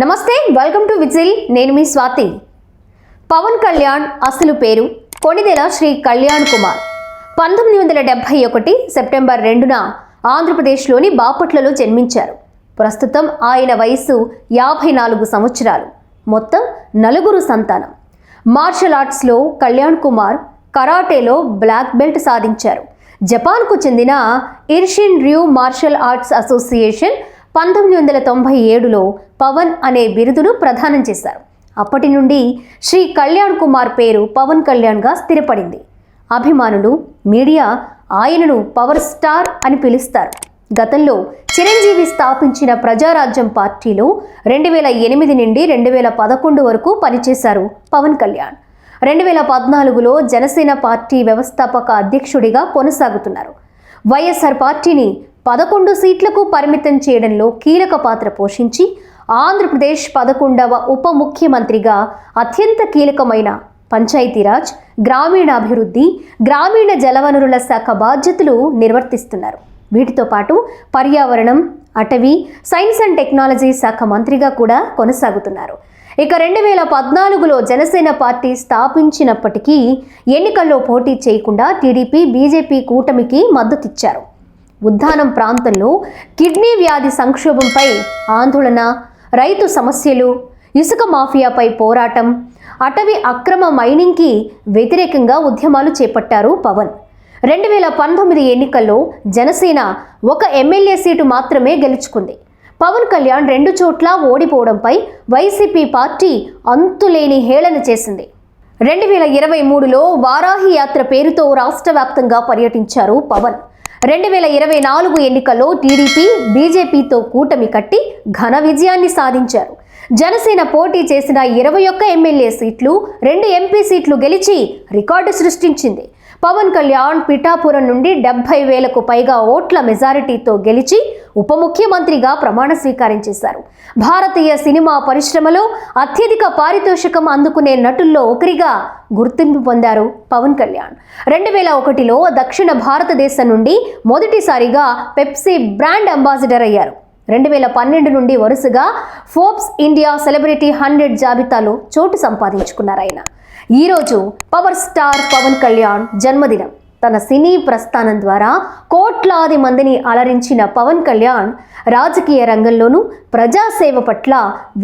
నమస్తే, welcome to whistle. నేను మీ స్వాతి. పవన్ కళ్యాణ్ అసలు పేరు కొణిదెల శ్రీ కళ్యాణ్ కుమార్. 1971 సెప్టెంబర్ 2న ఆంధ్రప్రదేశ్లోని బాపట్లలో జన్మించారు. ప్రస్తుతం ఆయన వయసు 54 సంవత్సరాలు. మొత్తం 4 సంతానం. మార్షల్ ఆర్ట్స్లో కళ్యాణ్ కుమార్ కరాటేలో బ్లాక్ బెల్ట్ సాధించారు. జపాన్కు చెందిన Isshin Ryu martial arts association 1997లో పవన్ అనే బిరుదును ప్రదానం చేశారు. అప్పటి నుండి శ్రీ కళ్యాణ్ కుమార్ పేరు పవన్ కళ్యాణ్గా స్థిరపడింది. అభిమానులు, మీడియా ఆయనను పవర్ స్టార్ అని పిలుస్తారు. గతంలో చిరంజీవి స్థాపించిన ప్రజారాజ్యం పార్టీలో 2008 నుండి 2011 వరకు పనిచేశారు పవన్ కళ్యాణ్. 2014లో జనసేన పార్టీ వ్యవస్థాపక అధ్యక్షుడిగా కొనసాగుతున్నారు. వైఎస్ఆర్ పార్టీని 11 సీట్లకు పరిమితం చేయడంలో కీలక పాత్ర పోషించి ఆంధ్రప్రదేశ్ 11వ ఉప ముఖ్యమంత్రిగా అత్యంత కీలకమైన పంచాయతీరాజ్, గ్రామీణాభివృద్ధి, గ్రామీణ జలవనరుల శాఖ బాధ్యతలు నిర్వర్తిస్తున్నారు. వీటితో పాటు పర్యావరణం, అటవీ, సైన్స్ అండ్ టెక్నాలజీ శాఖ మంత్రిగా కూడా కొనసాగుతున్నారు. ఇక 2014లో జనసేన పార్టీ స్థాపించినప్పటికీ ఎన్నికల్లో పోటీ చేయకుండా టీడీపీ, బీజేపీ కూటమికి మద్దతిచ్చారు. ఉద్దానం ప్రాంతంలో కిడ్నీ వ్యాధి సంక్షోభంపై ఆందోళన, రైతు సమస్యలు, ఇసుక మాఫియాపై పోరాటం, అటవీ అక్రమ మైనింగ్కి వ్యతిరేకంగా ఉద్యమాలు చేపట్టారు పవన్. 2019 ఎన్నికల్లో జనసేన ఒక ఎమ్మెల్యే సీటు మాత్రమే గెలుచుకుంది. పవన్ కళ్యాణ్ 2 చోట్ల ఓడిపోవడంపై వైసీపీ పార్టీ అంతులేని హేళన చేసింది. 2023లో వారాహి యాత్ర పేరుతో రాష్ట్ర వ్యాప్తంగా పర్యటించారు పవన్. 2024 ఎన్నికల్లో టీడీపీ, బీజేపీతో కూటమి కట్టి ఘన విజయాన్ని సాధించారు. జనసేన పోటీ చేసిన 21 ఎమ్మెల్యే సీట్లు, 2 ఎంపీ సీట్లు గెలిచి రికార్డు సృష్టించింది. పవన్ కళ్యాణ్ పిఠాపురం నుండి 70,000కు పైగా ఓట్ల మెజారిటీతో గెలిచి ఉప ముఖ్యమంత్రిగా ప్రమాణ స్వీకారం చేశారు. భారతీయ సినిమా పరిశ్రమలో అత్యధిక పారితోషికం అందుకునే నటుల్లో ఒకరిగా గుర్తింపు పొందారు పవన్ కళ్యాణ్. 2001లో దక్షిణ భారతదేశం నుండి మొదటిసారిగా పెప్సీ బ్రాండ్ అంబాసిడర్ అయ్యారు. 2012 నుండి వరుసగా ఫోర్బ్స్ ఇండియా సెలబ్రిటీ 100 జాబితాలో చోటు సంపాదించుకున్నారు ఆయన. ఈరోజు పవర్ స్టార్ పవన్ కళ్యాణ్ జన్మదినం. తన సినీ ప్రస్థానం ద్వారా కోట్లాది మందిని అలరించిన పవన్ కళ్యాణ్ రాజకీయ రంగంలోనూ ప్రజాసేవ పట్ల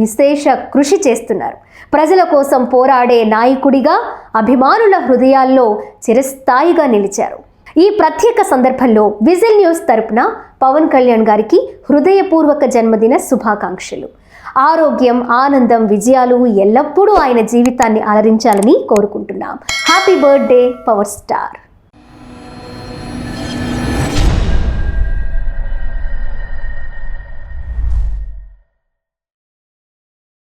విశేష కృషి చేస్తున్నారు. ప్రజల కోసం పోరాడే నాయకుడిగా అభిమానుల హృదయాల్లో చిరస్థాయిగా నిలిచారు. ఈ ప్రత్యేక సందర్భంలో విజిల్ న్యూస్ తరపున పవన్ కళ్యాణ్ గారికి హృదయపూర్వక జన్మదిన శుభాకాంక్షలు. ఆరోగ్యం, ఆనందం, విజయాలు ఎల్లప్పుడూ ఆయన జీవితాన్ని అలరించాలని కోరుకుంటున్నాం. Happy birthday power star.